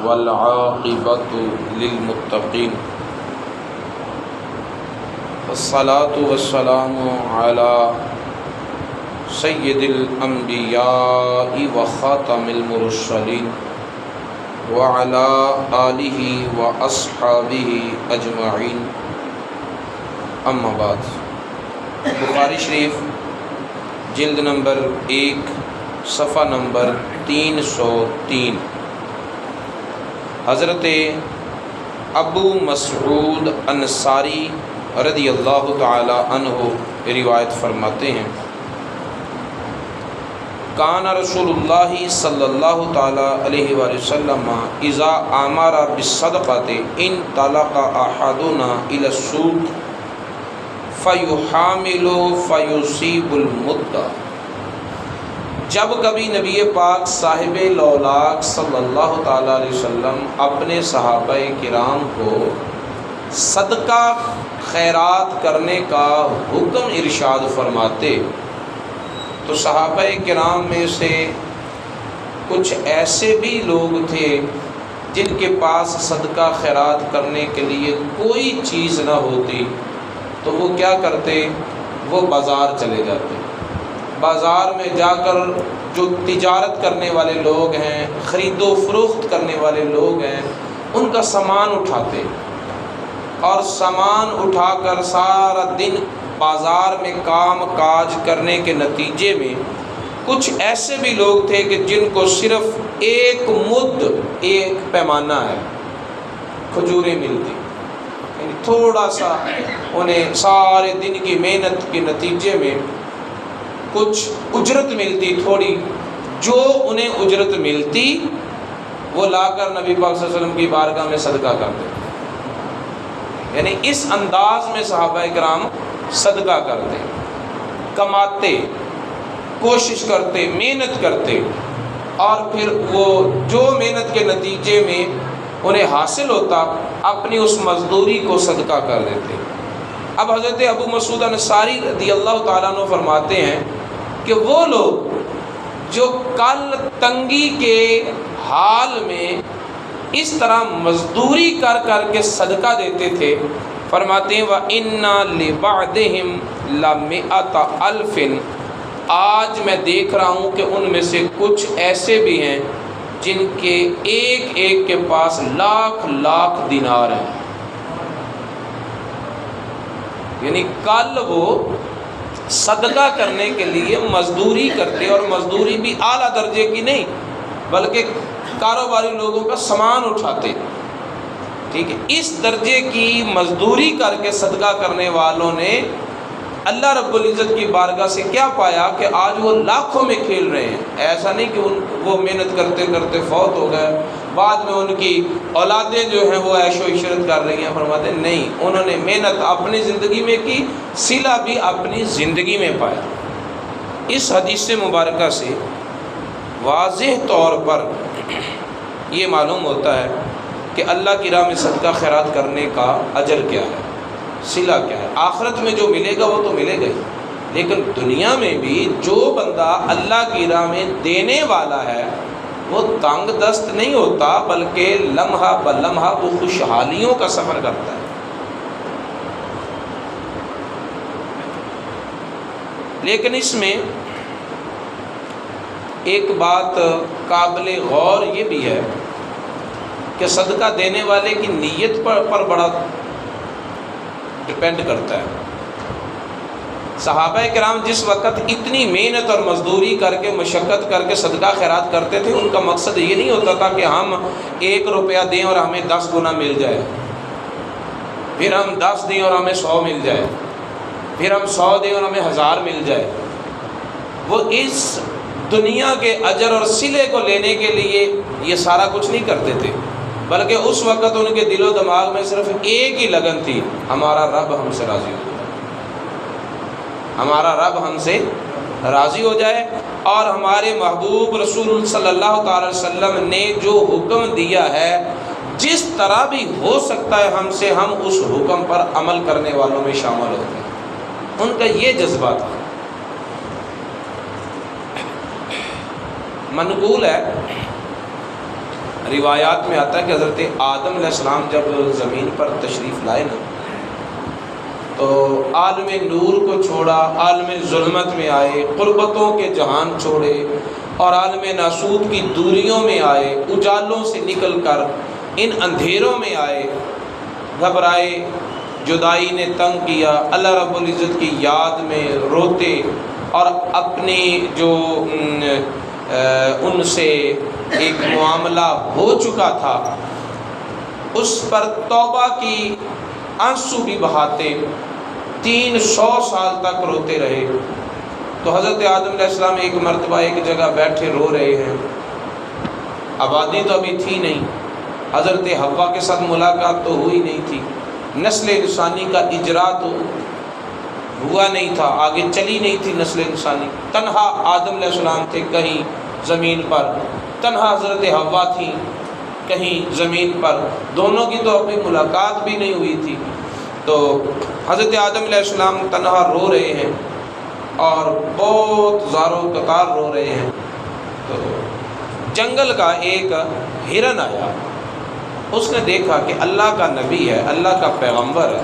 والعاقبۃ للمتقین والصلاة والسلام علی سید الانبیاء وخاتم المرسلین وعلی آلہ واصحابہ اجمعین، اما بعد۔ بخاری شریف جلد نمبر 1 صفحہ نمبر 303، حضرت ابو مسعود انصاری رضی اللہ تعالی عنہ روایت فرماتے ہیں، کان رسول اللہ صلی اللہ تعالی علیہ وآلہ وسلم اذا امر بالصدقۃ انطلق احدنا الى السوق فیحامل فیصیب المد۔ جب کبھی نبی پاک صاحب لولاک صلی اللہ تعالی علیہ وسلم اپنے صحابہ کرام کو صدقہ خیرات کرنے کا حکم ارشاد فرماتے تو صحابہ کرام میں سے کچھ ایسے بھی لوگ تھے جن کے پاس صدقہ خیرات کرنے کے لیے کوئی چیز نہ ہوتی تو وہ کیا کرتے، وہ بازار چلے جاتے، بازار میں جا کر جو تجارت کرنے والے لوگ ہیں، خرید و فروخت کرنے والے لوگ ہیں، ان کا سامان اٹھاتے اور سامان اٹھا کر سارا دن بازار میں کام کاج کرنے کے نتیجے میں کچھ ایسے بھی لوگ تھے کہ جن کو صرف ایک مد، ایک پیمانہ ہے، کھجوریں ملتی، یعنی تھوڑا سا انہیں سارے دن کی محنت کے نتیجے میں کچھ اجرت ملتی، تھوڑی جو انہیں اجرت ملتی وہ لا کر نبی پاک صلی اللہ علیہ وسلم کی بارگاہ میں صدقہ کرتے، یعنی اس انداز میں صحابہ کرام صدقہ کرتے، کماتے، کوشش کرتے، محنت کرتے، اور پھر وہ جو محنت کے نتیجے میں انہیں حاصل ہوتا اپنی اس مزدوری کو صدقہ کر دیتے۔ اب حضرت ابو مسعود انصاری رضی اللہ تعالیٰ عنہ فرماتے ہیں کہ وہ لوگ جو کل تنگی کے حال میں اس طرح مزدوری کر کر کے صدقہ دیتے تھے، فرماتے ہیں وَإِنَّا لِبَعْدِهِمْ لَمِئَةَ أَلْفٍ، آج میں دیکھ رہا ہوں کہ ان میں سے کچھ ایسے بھی ہیں جن کے ایک ایک کے پاس لاکھ لاکھ دینار ہیں، یعنی کل وہ صدقہ کرنے کے لیے مزدوری کرتے، اور مزدوری بھی اعلیٰ درجے کی نہیں بلکہ کاروباری لوگوں کا سامان اٹھاتے، ٹھیک ہے، اس درجے کی مزدوری کر کے صدقہ کرنے والوں نے اللہ رب العزت کی بارگاہ سے کیا پایا کہ آج وہ لاکھوں میں کھیل رہے ہیں۔ ایسا نہیں کہ وہ محنت کرتے کرتے فوت ہو گئے، بعد میں ان کی اولادیں جو ہیں وہ عیش و عشرت کر رہی ہیں، فرماتے ہیں نہیں، انہوں نے محنت اپنی زندگی میں کی، صلہ بھی اپنی زندگی میں پایا۔ اس حدیث مبارکہ سے واضح طور پر یہ معلوم ہوتا ہے کہ اللہ کی راہ میں صدقہ خیرات کرنے کا اجر کیا ہے، صلہ کیا ہے۔ آخرت میں جو ملے گا وہ تو ملے گا ہی، لیکن دنیا میں بھی جو بندہ اللہ کی راہ میں دینے والا ہے وہ تنگ دست نہیں ہوتا بلکہ لمحہ بلمحہ وہ خوشحالیوں کا سفر کرتا ہے۔ لیکن اس میں ایک بات قابل غور یہ بھی ہے کہ صدقہ دینے والے کی نیت پر بڑا ڈپینڈ کرتا ہے۔ صحابہ کرام جس وقت اتنی محنت اور مزدوری کر کے مشقت کر کے صدقہ خیرات کرتے تھے، ان کا مقصد یہ نہیں ہوتا تھا کہ ہم 1 روپیہ دیں اور ہمیں 10 گنا مل جائے، پھر ہم 10 دیں اور ہمیں 100 مل جائے، پھر ہم 100 دیں اور ہمیں 1000 مل جائے۔ وہ اس دنیا کے اجر اور صلے کو لینے کے لیے یہ سارا کچھ نہیں کرتے تھے، بلکہ اس وقت ان کے دل و دماغ میں صرف ایک ہی لگن تھی، ہمارا رب ہم سے راضی ہو جائے، ہمارا رب ہم سے راضی ہو جائے، اور ہمارے محبوب رسول صلی اللہ تعالی وسلم نے جو حکم دیا ہے جس طرح بھی ہو سکتا ہے ہم سے، ہم اس حکم پر عمل کرنے والوں میں شامل ہوتے ہیں۔ ان کا یہ جذبہ تھا۔ منقول ہے روایات میں آتا ہے کہ حضرت آدم علیہ السلام جب زمین پر تشریف لائے نا تو عالم نور کو چھوڑا، عالم ظلمت میں آئے، قربتوں کے جہان چھوڑے اور عالم ناسوت کی دوریوں میں آئے، اجالوں سے نکل کر ان اندھیروں میں آئے، گھبرائے، جدائی نے تنگ کیا، اللہ رب العزت کی یاد میں روتے اور اپنی جو ان سے ایک معاملہ ہو چکا تھا اس پر توبہ کی آنسو بھی بہاتے 300 سال تک روتے رہے۔ تو حضرت آدم علیہ السلام ایک مرتبہ ایک جگہ بیٹھے رو رہے ہیں، آبادی تو ابھی تھی نہیں، حضرت حوا کے ساتھ ملاقات تو ہوئی نہیں تھی، نسل انسانی کا اجرا تو ہوا نہیں تھا، آگے چلی نہیں تھی نسل انسانی، تنہا آدم علیہ السلام تھے کہیں زمین پر، تنہا حضرت حوا تھی کہیں زمین پر، دونوں کی تو ابھی ملاقات بھی نہیں ہوئی تھی۔ تو حضرت آدم علیہ السلام تنہا رو رہے ہیں اور بہت زارو قطار رو رہے ہیں۔ تو جنگل کا ایک ہرن آیا، اس نے دیکھا کہ اللہ کا نبی ہے، اللہ کا پیغمبر ہے،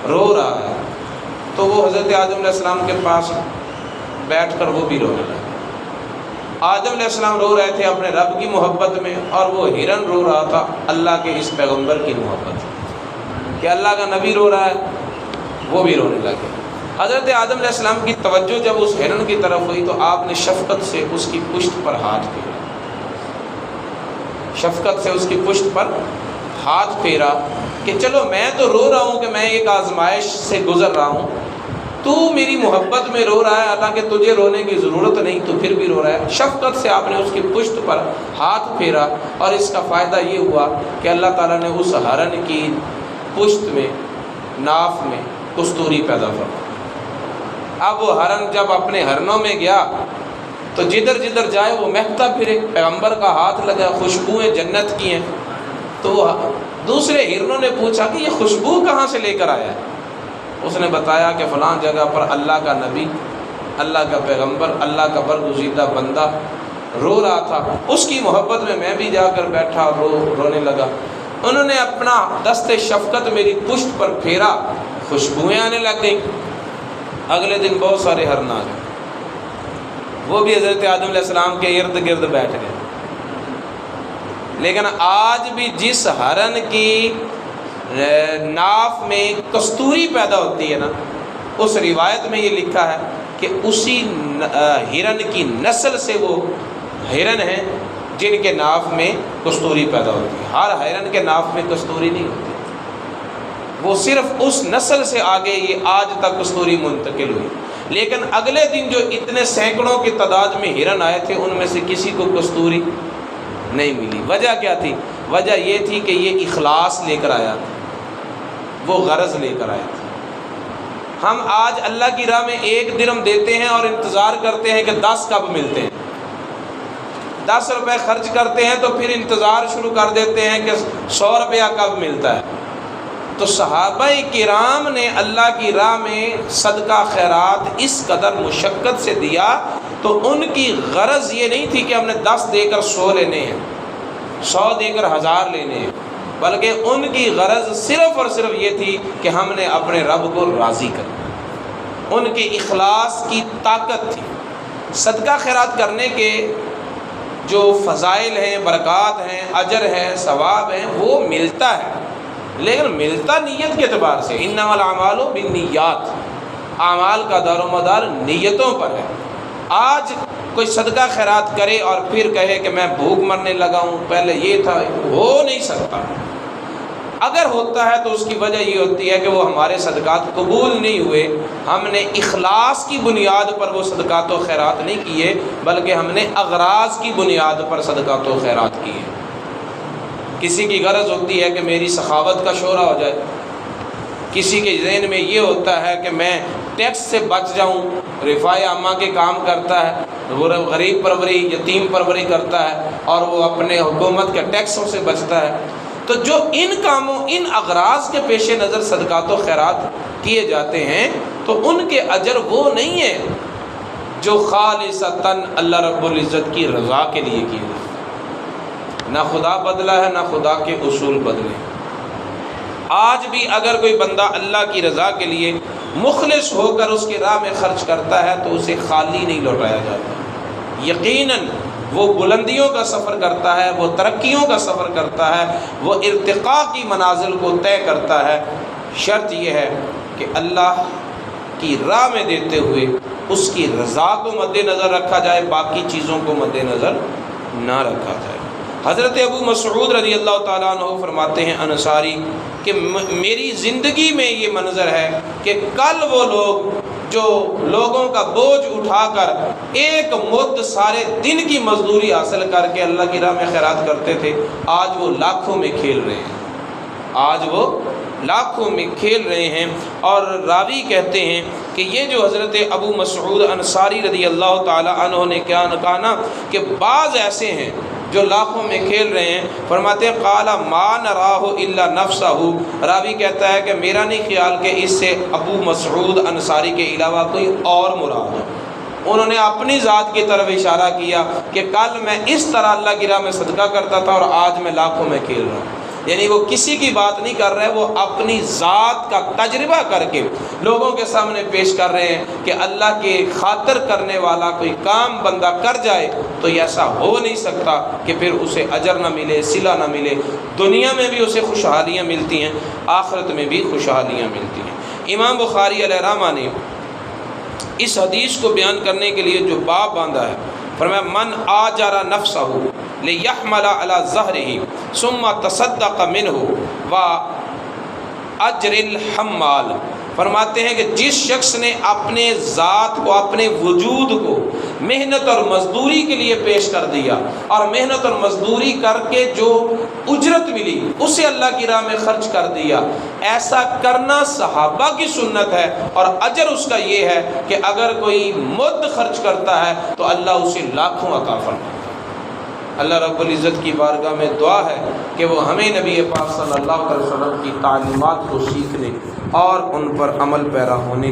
رو رہا ہے، تو وہ حضرت آدم علیہ السلام کے پاس بیٹھ کر وہ بھی رونے لگا۔ آدم علیہ السلام رو رہے تھے اپنے رب کی محبت میں اور وہ ہرن رو رہا تھا اللہ کے اس پیغمبر کی محبت میں، کہ اللہ کا نبی رو رہا ہے، وہ بھی رونے لگے۔ حضرت آدم علیہ السلام کی توجہ جب اس ہرن کی طرف ہوئی تو آپ نے شفقت سے اس کی پشت پر ہاتھ پھیرا، شفقت سے اس کی پشت پر ہاتھ پھیرا کہ چلو میں تو رو رہا ہوں کہ میں ایک آزمائش سے گزر رہا ہوں، تو میری محبت میں رو رہا ہے، حالانکہ تجھے رونے کی ضرورت نہیں تو پھر بھی رو رہا ہے۔ شفقت سے آپ نے اس کی پشت پر ہاتھ پھیرا اور اس کا فائدہ یہ ہوا کہ اللہ تعالیٰ نے اس ہرن کی پشت میں، ناف میں کستوری پیدا فرمائی۔ اب وہ ہرن جب اپنے ہرنوں میں گیا تو جدھر جدھر جائے وہ مہکتا پھرے، پیغمبر کا ہاتھ لگا، خوشبوئیں جنت کی ہیں۔ تو دوسرے ہرنوں نے پوچھا کہ یہ خوشبو کہاں سے لے کر آیا ہے؟ اس نے بتایا کہ فلاں جگہ پر اللہ کا نبی، اللہ کا پیغمبر، اللہ کا برگزیدہ بندہ رو رہا تھا، اس کی محبت میں بھی جا کر بیٹھا اور رونے لگا۔ انہوں نے اپنا دست شفقت میری پشت پر پھیرا، خوشبوئیں آنے لگ گئیں۔ اگلے دن بہت سارے ہرن آ گئے، وہ بھی حضرت آدم علیہ السلام کے ارد گرد بیٹھ گئے۔ لیکن آج بھی جس ہرن کی ناف میں کستوری پیدا ہوتی ہے نا، اس روایت میں یہ لکھا ہے کہ اسی ہرن کی نسل سے وہ ہرن ہیں جن کے ناف میں کستوری پیدا ہوتی ہے۔ ہر ہرن کے ناف میں کستوری نہیں ہوتی، وہ صرف اس نسل سے آگے یہ آج تک کستوری منتقل ہوئی۔ لیکن اگلے دن جو اتنے سینکڑوں کی تعداد میں ہرن آئے تھے ان میں سے کسی کو کستوری نہیں ملی۔ وجہ کیا تھی؟ وجہ یہ تھی کہ یہ اخلاص لے کر آیا تھا، وہ غرض لے کر آیا تھا۔ ہم آج اللہ کی راہ میں 1 درہم دیتے ہیں اور انتظار کرتے ہیں کہ 10 کب ملتے ہیں، 10 روپے خرچ کرتے ہیں تو پھر انتظار شروع کر دیتے ہیں کہ 100 روپیہ کب ملتا ہے۔ تو صحابہ کرام نے اللہ کی راہ میں صدقہ خیرات اس قدر مشقت سے دیا تو ان کی غرض یہ نہیں تھی کہ ہم نے 10 دے کر 100 لینے ہیں، 100 دے کر 1000 لینے ہیں، بلکہ ان کی غرض صرف اور صرف یہ تھی کہ ہم نے اپنے رب کو راضی کرنا۔ ان کے اخلاص کی طاقت تھی۔ صدقہ خیرات کرنے کے جو فضائل ہیں، برکات ہیں، اجر ہے، ثواب ہیں، وہ ملتا ہے، لیکن ملتا نیت کے اعتبار سے۔ انما الاعمال بالنیات، اعمال کا دار و مدار نیتوں پر ہے۔ آج کوئی صدقہ خیرات کرے اور پھر کہے کہ میں بھوک مرنے لگا ہوں، پہلے یہ تھا، ہو نہیں سکتا۔ اگر ہوتا ہے تو اس کی وجہ یہ ہوتی ہے کہ وہ ہمارے صدقات قبول نہیں ہوئے، ہم نے اخلاص کی بنیاد پر وہ صدقات و خیرات نہیں کیے، بلکہ ہم نے اغراض کی بنیاد پر صدقات و خیرات کیے۔ کسی کی غرض ہوتی ہے کہ میری سخاوت کا شعرہ ہو جائے، کسی کے ذہن میں یہ ہوتا ہے کہ میں ٹیکس سے بچ جاؤں، رفاع عامہ کے کام کرتا ہے، وہ غریب پروری، یتیم پروری کرتا ہے اور وہ اپنے حکومت کے ٹیکسوں سے بچتا ہے۔ تو جو ان کاموں، ان اغراض کے پیش نظر صدقات و خیرات کیے جاتے ہیں تو ان کے اجر وہ نہیں ہیں جو خالصتاً اللہ رب العزت کی رضا کے لیے کیے جاتے ہیں۔ نہ خدا بدلا ہے نہ خدا کے اصول بدلے۔ آج بھی اگر کوئی بندہ اللہ کی رضا کے لیے مخلص ہو کر اس کی راہ میں خرچ کرتا ہے تو اسے خالی نہیں لوٹایا جاتا۔ یقیناً وہ بلندیوں کا سفر کرتا ہے، وہ ترقیوں کا سفر کرتا ہے، وہ ارتقاء کی منازل کو طے کرتا ہے۔ شرط یہ ہے کہ اللہ کی راہ میں دیتے ہوئے اس کی رضا کو مد نظر رکھا جائے، باقی چیزوں کو مد نظر نہ رکھا جائے۔ حضرت ابو مسعود رضی اللہ تعالیٰ عنہ فرماتے ہیں انصاری کہ میری زندگی میں یہ منظر ہے کہ کل وہ لوگ جو لوگوں کا بوجھ اٹھا کر ایک مد سارے دن کی مزدوری حاصل کر کے اللہ کی راہ میں خیرات کرتے تھے، آج وہ لاکھوں میں کھیل رہے ہیں، آج وہ لاکھوں میں کھیل رہے ہیں۔ اور راوی کہتے ہیں کہ یہ جو حضرت ابو مسعود انصاری رضی اللہ تعالی عنہ نے کیا کہا نا کہ بعض ایسے ہیں جو لاکھوں میں کھیل رہے ہیں، فرماتے ہیں قال ما نراہ الا نفسہ، راوی کہتا ہے کہ میرا نہیں خیال کہ اس سے ابو مسعود انصاری کے علاوہ کوئی اور مراد ہے۔ انہوں نے اپنی ذات کی طرف اشارہ کیا کہ کل میں اس طرح اللہ کی راہ میں صدقہ کرتا تھا اور آج میں لاکھوں میں کھیل رہا ہوں۔ یعنی وہ کسی کی بات نہیں کر رہے، وہ اپنی ذات کا تجربہ کر کے لوگوں کے سامنے پیش کر رہے ہیں کہ اللہ کے خاطر کرنے والا کوئی کام بندہ کر جائے تو ایسا ہو نہیں سکتا کہ پھر اسے اجر نہ ملے، صلہ نہ ملے۔ دنیا میں بھی اسے خوشحالیاں ملتی ہیں، آخرت میں بھی خوشحالیاں ملتی ہیں۔ امام بخاری علیہ رحمہ نے اس حدیث کو بیان کرنے کے لیے جو باب باندھا ہے، فرمایا من آجر نفسہ لیحمل علی ظہرہ ثم تصدق منہ واجر الحمال، فرماتے ہیں کہ جس شخص نے اپنے ذات کو، اپنے وجود کو محنت اور مزدوری کے لیے پیش کر دیا اور محنت اور مزدوری کر کے جو اجرت ملی اسے اللہ کی راہ میں خرچ کر دیا، ایسا کرنا صحابہ کی سنت ہے۔ اور اجر اس کا یہ ہے کہ اگر کوئی مد خرچ کرتا ہے تو اللہ اسے لاکھوں عطا فرماتا ہے۔ اللہ رب العزت کی بارگاہ میں دعا ہے کہ وہ ہمیں نبی پاک صلی اللہ علیہ وسلم کی تعلیمات کو سیکھنے اور ان پر عمل پیرا ہونے